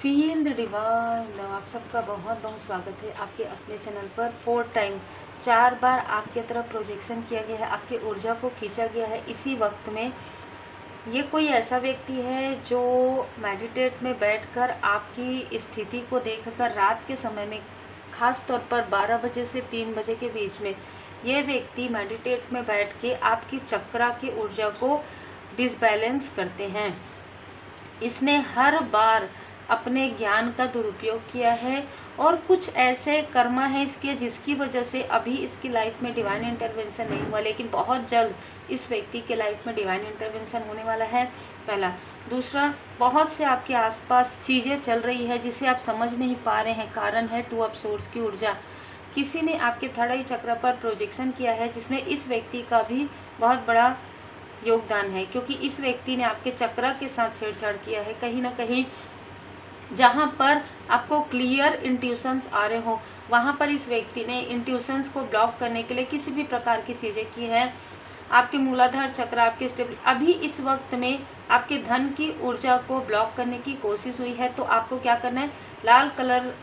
Feel the divine love. आप सबका बहुत बहुत स्वागत है आपके अपने चैनल पर। 4 टाइम 4 बार आपकी तरफ प्रोजेक्शन किया गया है, आपकी ऊर्जा को खींचा गया है। इसी वक्त में ये कोई ऐसा व्यक्ति है जो मेडिटेट में बैठकर आपकी स्थिति को देखकर रात के समय में, खास तौर पर 12 बजे से 3 बजे के बीच में, ये व्यक्ति मेडिटेट में बैठ के आपकी चक्रा की ऊर्जा को डिसबैलेंस करते हैं। इसने हर बार अपने ज्ञान का दुरुपयोग किया है और कुछ ऐसे कर्मा है इसके जिसकी वजह से अभी इसकी लाइफ में डिवाइन इंटरवेंशन नहीं हुआ, लेकिन बहुत जल्द इस व्यक्ति के लाइफ में डिवाइन इंटरवेंशन होने वाला है। पहला। दूसरा, बहुत से आपके आसपास चीज़ें चल रही है जिसे आप समझ नहीं पा रहे हैं। कारण है 2 ऑफ सोर्स की ऊर्जा। किसी ने आपके थर्ड आई चक्र पर प्रोजेक्शन किया है जिसमें इस व्यक्ति का भी बहुत बड़ा योगदान है, क्योंकि इस व्यक्ति ने आपके चक्र के साथ छेड़छाड़ किया है। कहीं ना कहीं जहाँ पर आपको क्लियर इंट्यूशंस आ रहे हो, वहाँ पर इस व्यक्ति ने इंट्यूशंस को ब्लॉक करने के लिए किसी भी प्रकार की चीज़ें की है। आपके मूलाधार चक्र, आपके स्टेबल, अभी इस वक्त में आपके धन की ऊर्जा को ब्लॉक करने की कोशिश हुई है। तो आपको क्या करना है, लाल कलर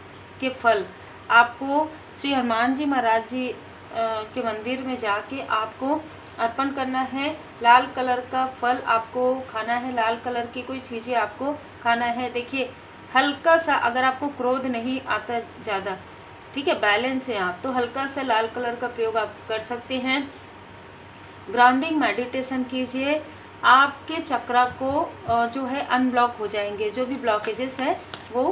के फल आपको श्री हनुमान जी महाराज जी के मंदिर में जाके आपको अर्पण करना है। लाल कलर का फल आपको खाना है, लाल कलर की कोई चीज़ें आपको खाना है। देखिए, हल्का सा, अगर आपको क्रोध नहीं आता ज़्यादा, ठीक है, बैलेंस है आप, तो हल्का सा लाल कलर का प्रयोग आप कर सकते हैं। ग्राउंडिंग मेडिटेशन कीजिए, आपके चक्रा को जो है अनब्लॉक हो जाएंगे। जो भी ब्लॉकेजेस है वो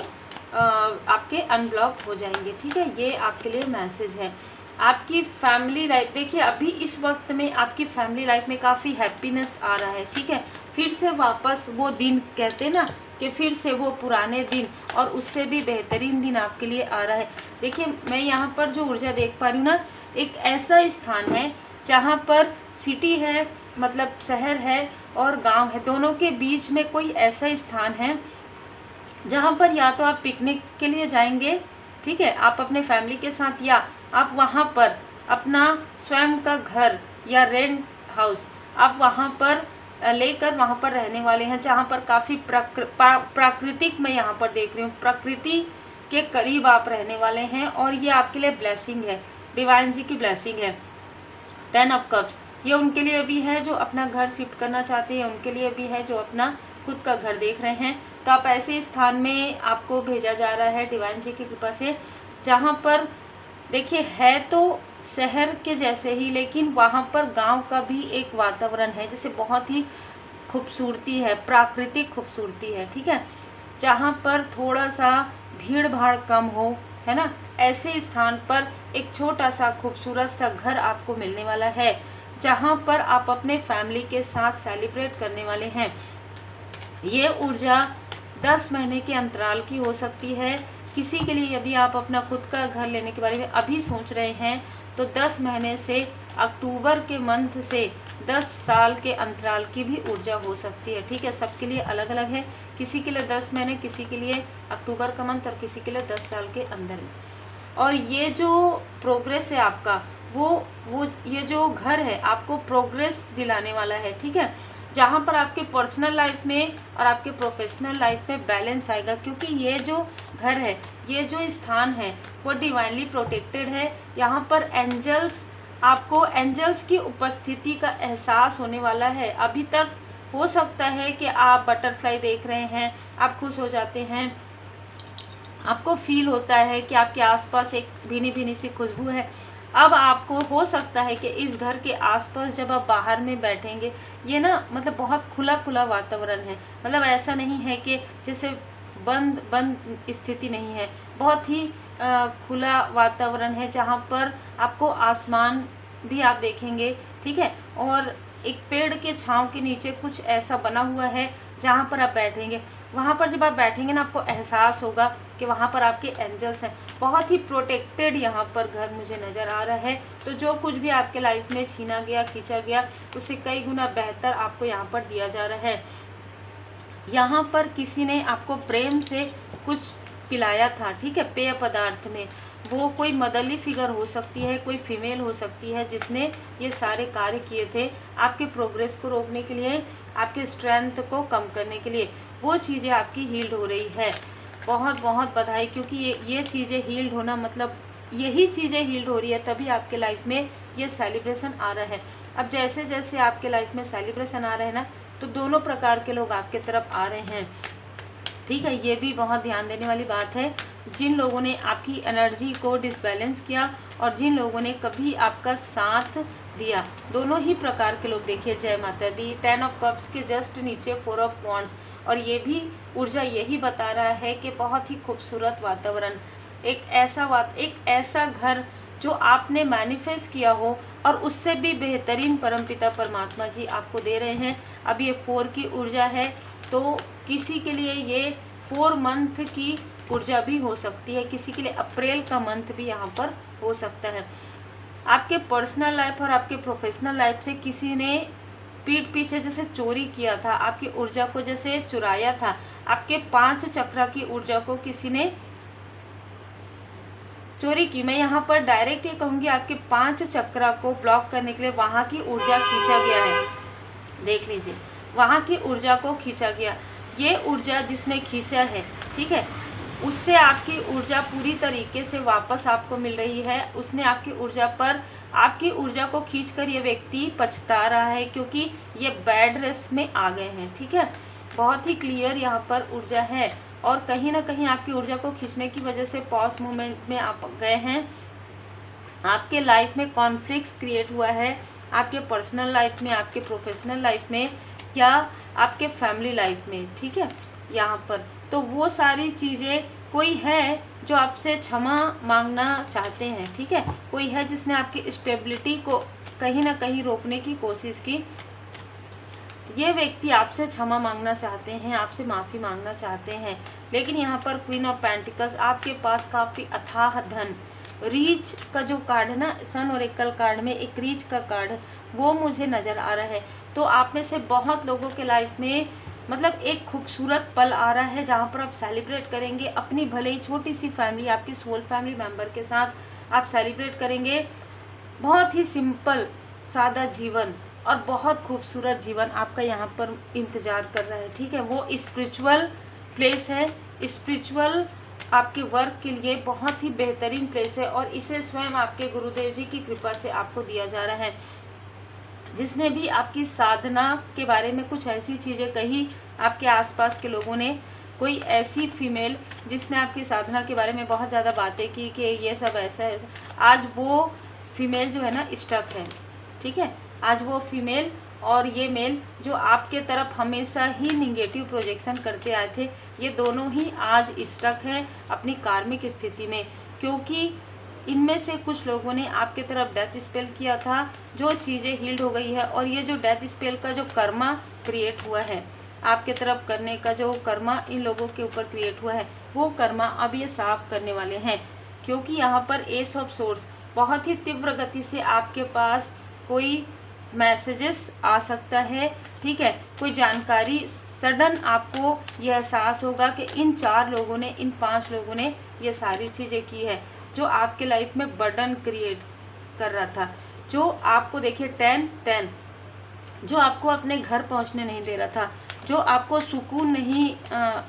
आपके अनब्लॉक हो जाएंगे। ठीक है, ये आपके लिए मैसेज है। आपकी फैमिली लाइफ, देखिए अभी इस वक्त में आपकी फैमिली लाइफ में काफ़ी हैप्पीनेस आ रहा है। ठीक है, फिर से वापस वो दिन, कहते हैं ना कि फिर से वो पुराने दिन और उससे भी बेहतरीन दिन आपके लिए आ रहा है। देखिए, मैं यहाँ पर जो ऊर्जा देख पा रही हूँ ना, एक ऐसा स्थान है जहाँ पर सिटी है, मतलब शहर है, और गांव है, दोनों के बीच में कोई ऐसा स्थान है जहाँ पर या तो आप पिकनिक के लिए जाएंगे, ठीक है, आप अपने फैमिली के साथ, या आप वहाँ पर अपना स्वयं का घर या रेंट हाउस आप वहाँ पर लेकर वहाँ पर रहने वाले हैं, जहाँ पर काफ़ी प्राकृतिक, मैं यहाँ पर देख रही हूँ, प्रकृति के करीब आप रहने वाले हैं। और ये आपके लिए ब्लेसिंग है, डिवाइन जी की ब्लेसिंग है। 10 ऑफ कप्स, ये उनके लिए भी है जो अपना घर शिफ्ट करना चाहते हैं, उनके लिए भी है जो अपना खुद का घर देख रहे हैं। तो आप ऐसे स्थान में आपको भेजा जा रहा है डिवाइन जी की कृपा से, जहाँ पर देखिए है तो शहर के जैसे ही, लेकिन वहाँ पर गांव का भी एक वातावरण है, जैसे बहुत ही खूबसूरती है, प्राकृतिक खूबसूरती है। ठीक है, जहाँ पर थोड़ा सा भीड़ भाड़ कम हो, है ना, ऐसे स्थान पर एक छोटा सा खूबसूरत सा घर आपको मिलने वाला है, जहाँ पर आप अपने फैमिली के साथ सेलिब्रेट करने वाले हैं। ये ऊर्जा 10 महीने के अंतराल की हो सकती है। किसी के लिए यदि आप अपना खुद का घर लेने के बारे में अभी सोच रहे हैं तो 10 महीने से अक्टूबर के मंथ से 10 साल के अंतराल की भी ऊर्जा हो सकती है। ठीक है, सबके लिए अलग अलग है, किसी के लिए 10 महीने, किसी के लिए अक्टूबर का मंथ, और किसी के लिए 10 साल के अंदर में। और ये जो प्रोग्रेस है आपका, वो ये जो घर है आपको प्रोग्रेस दिलाने वाला है। ठीक है, जहाँ पर आपके पर्सनल लाइफ में और आपके प्रोफेशनल लाइफ में बैलेंस आएगा, क्योंकि ये जो घर है, ये जो स्थान है, वो डिवाइनली प्रोटेक्टेड है। यहाँ पर एंजल्स, आपको एंजल्स की उपस्थिति का एहसास होने वाला है। अभी तक हो सकता है कि आप बटरफ्लाई देख रहे हैं, आप खुश हो जाते हैं, आपको फील होता है कि आपके आसपास एक भीनी भीनी सी खुशबू है। अब आपको हो सकता है कि इस घर के आसपास जब आप बाहर में बैठेंगे, ये ना मतलब बहुत खुला खुला वातावरण है, मतलब ऐसा नहीं है कि जैसे बंद बंद स्थिति नहीं है, बहुत ही खुला वातावरण है, जहाँ पर आपको आसमान भी आप देखेंगे। ठीक है, और एक पेड़ के छांव के नीचे कुछ ऐसा बना हुआ है जहाँ पर आप बैठेंगे। वहाँ पर जब आप बैठेंगे ना, आपको एहसास होगा कि वहाँ पर आपके एंजल्स हैं। बहुत ही प्रोटेक्टेड यहाँ पर घर मुझे नज़र आ रहा है। तो जो कुछ भी आपके लाइफ में छीना गया, खींचा गया, उससे कई गुना बेहतर आपको यहाँ पर दिया जा रहा है। यहाँ पर किसी ने आपको प्रेम से कुछ पिलाया था, ठीक है, पेय पदार्थ में। वो कोई मदरली फिगर हो सकती है, कोई फीमेल हो सकती है, जिसने ये सारे कार्य किए थे आपके प्रोग्रेस को रोकने के लिए, आपके स्ट्रेंथ को कम करने के लिए। वो चीज़ें आपकी हील्ड हो रही है। बहुत बहुत बधाई, क्योंकि ये चीज़ें हील्ड होना मतलब यही चीज़ें हील्ड हो रही है, तभी आपके लाइफ में ये सेलिब्रेशन आ रहा है। अब जैसे जैसे आपके लाइफ में सेलिब्रेशन आ रहे हैं ना, तो दोनों प्रकार के लोग आपके तरफ आ रहे हैं, ठीक है। ये भी बहुत ध्यान देने वाली बात है। जिन लोगों ने आपकी एनर्जी को डिसबैलेंस किया और जिन लोगों ने कभी आपका साथ दिया, दोनों ही प्रकार के लोग। देखिए, जय माता दी, 10 ऑफ कप्स के जस्ट नीचे 4 ऑफ वॉन्ड्स, और ये भी ऊर्जा यही बता रहा है कि बहुत ही खूबसूरत वातावरण, एक ऐसा घर जो आपने मैनिफेस्ट किया हो और उससे भी बेहतरीन परमपिता परमात्मा जी आपको दे रहे हैं। अब ये 4 की ऊर्जा है, तो किसी के लिए ये 4 मंथ की ऊर्जा भी हो सकती है, किसी के लिए अप्रैल का मंथ भी यहाँ पर हो सकता है। आपके पर्सनल लाइफ और आपके प्रोफेशनल लाइफ से किसी ने पीठ पीछे जैसे चोरी किया था, आपकी ऊर्जा को जैसे चुराया था, आपके 5 चक्र की ऊर्जा को किसी ने चोरी की। मैं यहाँ पर डायरेक्ट ये कहूँगी, आपके 5 चक्र को ब्लॉक करने के लिए वहाँ की ऊर्जा खींचा गया है। देख लीजिए, वहाँ की ऊर्जा को खींचा गया। ये ऊर्जा जिसने खींचा है, ठीक है, उससे आपकी ऊर्जा पूरी तरीके से वापस आपको मिल रही है। उसने आपकी ऊर्जा पर, आपकी ऊर्जा को खींचकर ये व्यक्ति पछता रहा है, क्योंकि ये बैड रेस में आ गए हैं, ठीक है। बहुत ही क्लियर यहाँ पर ऊर्जा है, और कहीं ना कहीं आपकी ऊर्जा को खींचने की वजह से पॉज मूवमेंट में आप गए हैं। आपके लाइफ में कॉन्फ्लिक्ट्स क्रिएट हुआ है, आपके पर्सनल लाइफ में, आपके प्रोफेशनल लाइफ में, या आपके फैमिली लाइफ में, ठीक है। यहाँ पर तो वो सारी चीज़ें, कोई है जो आपसे क्षमा मांगना चाहते हैं, ठीक है। कोई है जिसने आपकी स्टेबिलिटी को कहीं ना कहीं रोकने की कोशिश की। ये व्यक्ति आपसे क्षमा मांगना चाहते हैं, आपसे माफ़ी मांगना चाहते हैं। लेकिन यहाँ पर क्वीन ऑफ पेंटिकल्स, आपके पास काफ़ी अथाह धन, रीच का जो कार्ड है ना, सन ओरेकल कार्ड में एक रीच का कार्ड है, वो मुझे नज़र आ रहा है। तो आप में से बहुत लोगों के लाइफ में मतलब एक खूबसूरत पल आ रहा है, जहाँ पर आप सेलिब्रेट करेंगे अपनी भले ही छोटी सी फैमिली, आपकी सोल फैमिली मेम्बर के साथ आप सेलिब्रेट करेंगे। बहुत ही सिंपल सादा जीवन और बहुत खूबसूरत जीवन आपका यहाँ पर इंतज़ार कर रहा है, ठीक है। वो स्पिरिचुअल प्लेस है, स्पिरिचुअल आपके वर्क के लिए बहुत ही बेहतरीन प्लेस है, और इसे स्वयं आपके गुरुदेव जी की कृपा से आपको दिया जा रहा है। जिसने भी आपकी साधना के बारे में कुछ ऐसी चीज़ें कही, आपके आसपास के लोगों ने, कोई ऐसी फीमेल जिसने आपकी साधना के बारे में बहुत ज़्यादा बातें की कि ये सब ऐसा है, आज वो फीमेल जो है ना स्टक है, ठीक है। आज वो फीमेल और ये मेल जो आपके तरफ हमेशा ही निगेटिव प्रोजेक्शन करते आए थे, ये दोनों ही आज स्टक हैं अपनी कार्मिक स्थिति में, क्योंकि इनमें से कुछ लोगों ने आपके तरफ डेथ स्पेल किया था, जो चीज़ें हील्ड हो गई है। और ये जो डेथ स्पेल का जो कर्मा क्रिएट हुआ है, आपके तरफ करने का जो कर्मा इन लोगों के ऊपर क्रिएट हुआ है, वो कर्मा अब ये साफ करने वाले हैं। क्योंकि यहाँ पर एस ऑफ सोर्स, बहुत ही तीव्र गति से आपके पास कोई मैसेजेस आ सकता है, ठीक है। कोई जानकारी सडन आपको यह एहसास होगा कि इन 4 लोगों ने, इन 5 लोगों ने ये सारी चीज़ें की है, जो आपके लाइफ में बर्डन क्रिएट कर रहा था, जो आपको देखिए 10-10, जो आपको अपने घर पहुंचने नहीं दे रहा था, जो आपको सुकून नहीं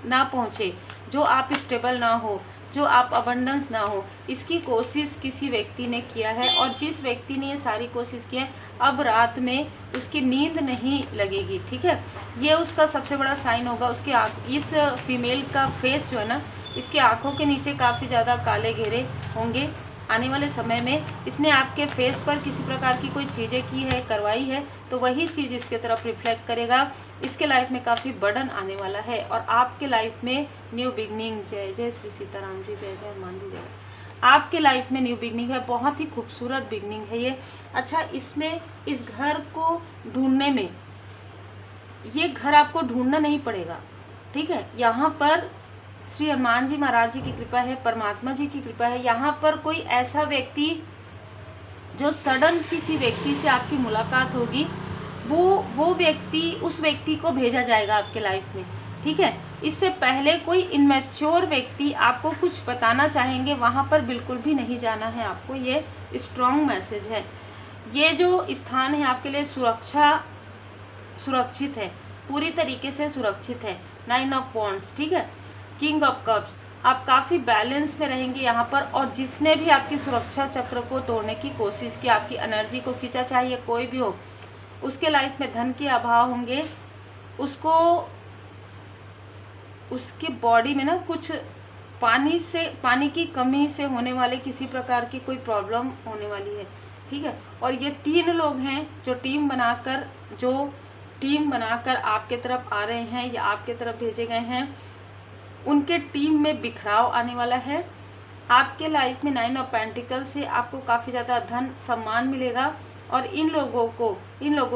ना पहुंचे, जो आप स्टेबल ना हो, जो आप अबंडेंस ना हो, इसकी कोशिश किसी व्यक्ति ने किया है। और जिस व्यक्ति ने ये सारी कोशिश की है, अब रात में उसकी नींद नहीं लगेगी, ठीक है। ये उसका सबसे बड़ा साइन होगा। उसके इस फीमेल का फेस जो है ना, इसकी आंखों के नीचे काफ़ी ज़्यादा काले घेरे होंगे आने वाले समय में। इसने आपके फेस पर किसी प्रकार की कोई चीज़ें की है, करवाई है, तो वही चीज़ इसके तरफ रिफ्लेक्ट करेगा। इसके लाइफ में काफ़ी बर्डन आने वाला है, और आपके लाइफ में न्यू बिगनिंग। जय जय श्री सीताराम जी, जय जय हनुमान जी, जय। आपके लाइफ में न्यू बिगनिंग है, बहुत ही खूबसूरत बिगनिंग है ये। अच्छा, इसमें इस घर को ढूंढने में, ये घर आपको ढूंढना नहीं पड़ेगा, ठीक है। यहाँ पर श्री हनुमान जी महाराज जी की कृपा है, परमात्मा जी की कृपा है। यहाँ पर कोई ऐसा व्यक्ति जो सडन किसी व्यक्ति से आपकी मुलाकात होगी, वो व्यक्ति, उस व्यक्ति को भेजा जाएगा आपके लाइफ में, ठीक है। इससे पहले कोई इनमेच्योर व्यक्ति आपको कुछ बताना चाहेंगे, वहाँ पर बिल्कुल भी नहीं जाना है आपको। ये स्ट्रॉन्ग मैसेज है। ये जो स्थान है आपके लिए सुरक्षित है, पूरी तरीके से सुरक्षित है। 9 ऑफ वॉन्ड्स, ठीक है। किंग ऑफ कप्स, आप काफ़ी बैलेंस में रहेंगे यहाँ पर। और जिसने भी आपकी सुरक्षा चक्र को तोड़ने की कोशिश की, आपकी एनर्जी को खींचा, चाहे ये कोई भी हो, उसके लाइफ में धन के अभाव होंगे, उसको उसकी बॉडी में ना कुछ पानी की कमी से होने वाले किसी प्रकार की कोई प्रॉब्लम होने वाली है, ठीक है। और ये 3 लोग हैं जो टीम बनाकर आपके तरफ आ रहे हैं या आपके तरफ भेजे गए हैं, उनके टीम में बिखराव आने वाला है। आपके लाइफ में 9 ऑफ पेंटिकल से आपको काफ़ी ज़्यादा धन सम्मान मिलेगा और इन लोगों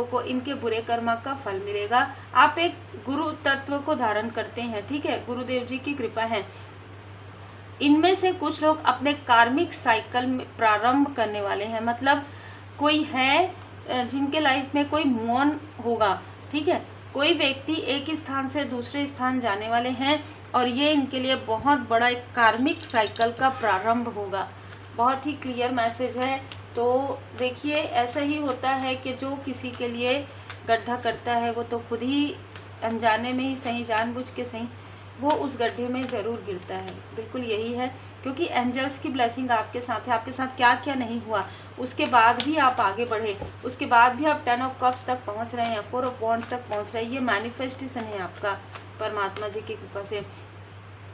को इनके बुरे कर्म का फल मिलेगा। आप एक गुरु तत्व को धारण करते हैं, ठीक है, गुरुदेव जी की कृपा है। इनमें से कुछ लोग अपने कार्मिक साइकिल में प्रारंभ करने वाले हैं, मतलब कोई है जिनके लाइफ में कोई मूव ऑन होगा, ठीक है, कोई व्यक्ति एक स्थान से दूसरे स्थान जाने वाले हैं और ये इनके लिए बहुत बड़ा एक कार्मिक साइकिल का प्रारंभ होगा। बहुत ही क्लियर मैसेज है। तो देखिए, ऐसा ही होता है कि जो किसी के लिए गड्ढा करता है वो तो खुद ही अनजाने में ही सही, जानबूझ के सही, वो उस गड्ढे में ज़रूर गिरता है। बिल्कुल यही है, क्योंकि एंजल्स की ब्लेसिंग आपके साथ है। आपके साथ क्या क्या नहीं हुआ, उसके बाद भी आप आगे बढ़े, उसके बाद भी आप 10 ऑफ कप्स तक पहुंच रहे हैं, 4 ऑफ वॉन्ड्स तक पहुंच रहे हैं। ये मैनिफेस्टेशन है आपका परमात्मा जी की कृपा से।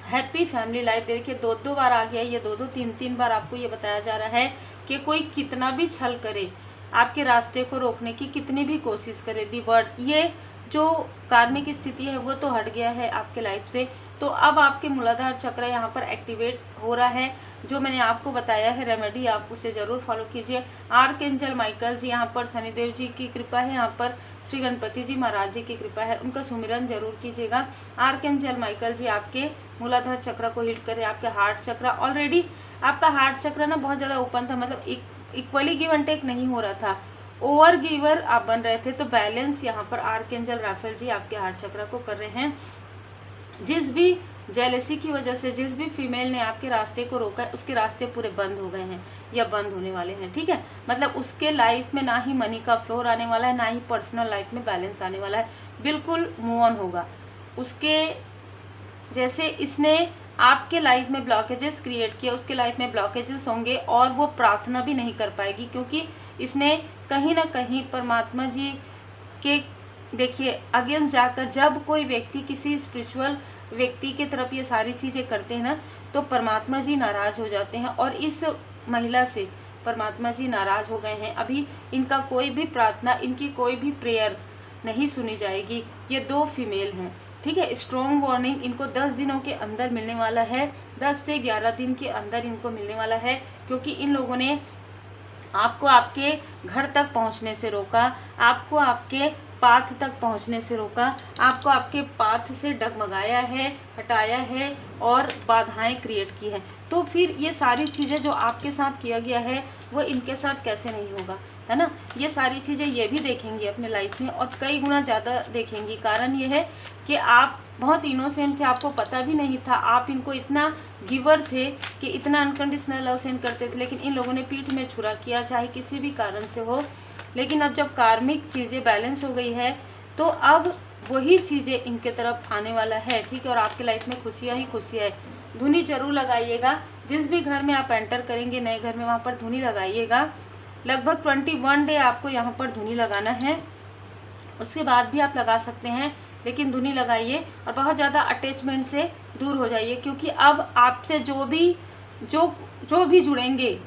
Happy family life. देखिए 2-2 बार आ गया, ये 2-2 3-3 बार आपको ये बताया जा रहा है कि कोई कितना भी छल करे, आपके रास्ते को रोकने की कितनी भी कोशिश करे, दी वर्ड, ये जो कार्मिक स्थिति है वो तो हट गया है आपके लाइफ से। तो अब आपके मूलाधार चक्र यहाँ पर एक्टिवेट हो रहा है। जो मैंने आपको बताया है रेमेडी, आप उसे ज़रूर फॉलो कीजिए। आर्कएंजल माइकल जी, यहाँ पर शनिदेव जी की कृपा है, यहाँ पर श्री गणपति जी महाराज जी की कृपा है, उनका सुमिरन जरूर कीजिएगा। आर्कएंजल माइकल जी आपके मूलाधार चक्र को हिट करे, आपके हार्ट चक्र, ऑलरेडी आपका हार्ट चक्र ना बहुत ज़्यादा ओपन था, मतलब इक्वली गिव एंड टेक नहीं हो रहा था, ओवर गिवर आप बन रहे थे। तो बैलेंस यहाँ पर आर्कएंजल राफेल जी आपके हार्ट चक्र को कर रहे हैं। जिस भी जेलसी की वजह से जिस भी फीमेल ने आपके रास्ते को रोका है, उसके रास्ते पूरे बंद हो गए हैं या बंद होने वाले हैं, ठीक है। मतलब उसके लाइफ में ना ही मनी का फ्लोर आने वाला है, ना ही पर्सनल लाइफ में बैलेंस आने वाला है, बिल्कुल मूव ऑन होगा उसके। जैसे इसने आपके लाइफ में ब्लॉकेजेस क्रिएट किए, उसके लाइफ में ब्लॉकेजेस होंगे और वो प्रार्थना भी नहीं कर पाएगी, क्योंकि इसने कहीं ना कहीं परमात्मा जी के, देखिए, अगेंस्ट जाकर जब कोई व्यक्ति किसी स्पिरिचुअल व्यक्ति के तरफ ये सारी चीज़ें करते हैं ना, तो परमात्मा जी नाराज़ हो जाते हैं। और इस महिला से परमात्मा जी नाराज़ हो गए हैं। अभी इनका कोई भी प्रार्थना, इनकी कोई भी प्रेयर नहीं सुनी जाएगी। ये 2 फीमेल हैं, ठीक है। स्ट्रॉन्ग वार्निंग इनको 10 दिनों के अंदर मिलने वाला है, 10 से 11 दिन के अंदर इनको मिलने वाला है, क्योंकि इन लोगों ने आपको आपके घर तक पहुंचने से रोका, आपको आपके पाथ तक पहुंचने से रोका, आपको आपके पाथ से डगमगाया है, हटाया है और बाधाएं क्रिएट की है। तो फिर ये सारी चीज़ें जो आपके साथ किया गया है वो इनके साथ कैसे नहीं होगा, है ना। ये सारी चीज़ें ये भी देखेंगी अपने लाइफ में और कई गुना ज़्यादा देखेंगी। कारण ये है कि आप बहुत इनोसेंट थे, आपको पता भी नहीं था, आप इनको इतना गिवर थे कि इतना अनकंडीशनल लव सेंड करते थे, लेकिन इन लोगों ने पीठ में छुरा किया, चाहे किसी भी कारण से हो। लेकिन अब जब कार्मिक चीज़ें बैलेंस हो गई है तो अब वही चीज़ें इनके तरफ आने वाला है, ठीक है। और आपके लाइफ में खुशियाँ ही खुशियाँ है। धुनी जरूर लगाइएगा, जिस भी घर में आप एंटर करेंगे नए घर में, वहाँ पर धुनी लगाइएगा। लगभग 21 डे आपको यहाँ पर धुनी लगाना है, उसके बाद भी आप लगा सकते हैं, लेकिन धुनी लगाइए और बहुत ज़्यादा अटैचमेंट से दूर हो जाइए, क्योंकि अब आपसे जो भी जुड़ेंगे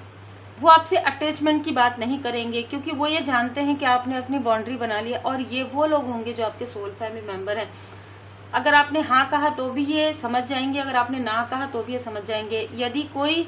वो आपसे अटैचमेंट की बात नहीं करेंगे, क्योंकि वो ये जानते हैं कि आपने अपनी बाउंड्री बना ली है। और ये वो लोग होंगे जो आपके सोल फैमिली मेंबर हैं। अगर आपने हाँ कहा तो भी ये समझ जाएंगे, अगर आपने ना कहा तो भी ये समझ जाएंगे। यदि कोई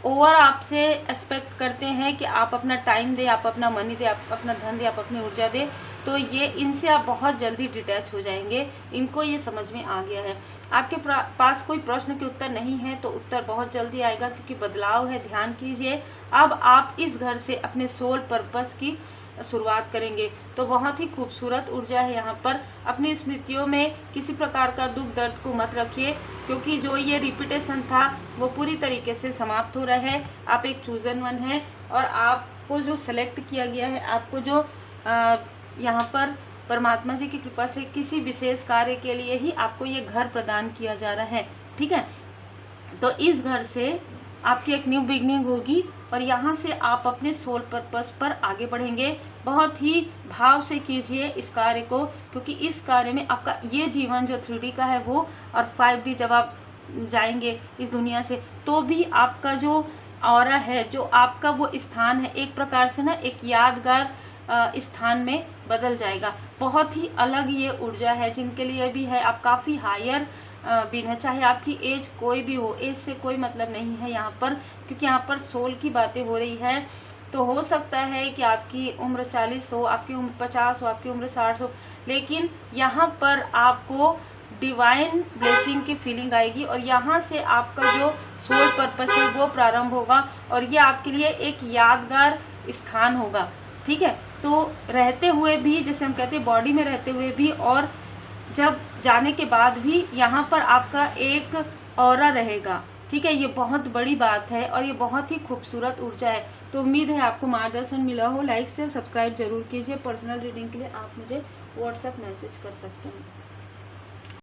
ओवर आपसे एक्सपेक्ट करते हैं कि आप अपना टाइम दे, आप अपना मनी दे, आप अपना धन दे, आप अपनी ऊर्जा दे, तो ये इनसे आप बहुत जल्दी डिटैच हो जाएंगे। इनको ये समझ में आ गया है। आपके पास कोई प्रश्न के उत्तर नहीं है तो उत्तर बहुत जल्दी आएगा, क्योंकि बदलाव है। ध्यान कीजिए, अब आप इस घर से अपने सोल पर्पस की शुरुआत करेंगे। तो बहुत ही खूबसूरत ऊर्जा है यहाँ पर। अपनी स्मृतियों में किसी प्रकार का दुख दर्द को मत रखिए, क्योंकि जो ये रिपीटेशन था वो पूरी तरीके से समाप्त हो रहा है। आप एक चूजन वन है और आपको जो सेलेक्ट किया गया है, आपको जो यहाँ पर परमात्मा जी की कृपा से किसी विशेष कार्य के लिए ही आपको ये घर प्रदान किया जा रहा है। ठीक है, तो इस घर से आपकी एक न्यू बिगनिंग होगी और यहाँ से आप अपने सोल पर्पस पर आगे बढ़ेंगे। बहुत ही भाव से कीजिए इस कार्य को, क्योंकि इस कार्य में आपका ये जीवन जो 3D का है वो, और 5D जब आप जाएंगे इस दुनिया से, तो भी आपका जो ऑरा है, जो आपका वो स्थान है, एक प्रकार से ना एक यादगार स्थान में बदल जाएगा। बहुत ही अलग ये ऊर्जा है, जिनके लिए भी है आप काफ़ी हायर बीन है, चाहे आपकी एज कोई भी हो, एज से कोई मतलब नहीं है यहाँ पर, क्योंकि यहाँ पर सोल की बातें हो रही है। तो हो सकता है कि आपकी उम्र 40 हो, आपकी उम्र 50 हो, आपकी उम्र 60 हो, लेकिन यहाँ पर आपको डिवाइन ब्लेसिंग की फीलिंग आएगी और यहाँ से आपका जो सोल पर्पस है वो प्रारंभ होगा और ये आपके लिए एक यादगार स्थान होगा। ठीक है, तो रहते हुए भी, जैसे हम कहते हैं बॉडी में रहते हुए भी और जब जाने के बाद भी यहाँ पर आपका एक ऑरा रहेगा। ठीक है, ये बहुत बड़ी बात है और ये बहुत ही खूबसूरत ऊर्जा है। तो उम्मीद है आपको मार्गदर्शन मिला हो। लाइक शेयर सब्सक्राइब जरूर कीजिए। पर्सनल रीडिंग के लिए आप मुझे व्हाट्सएप मैसेज कर सकते हैं।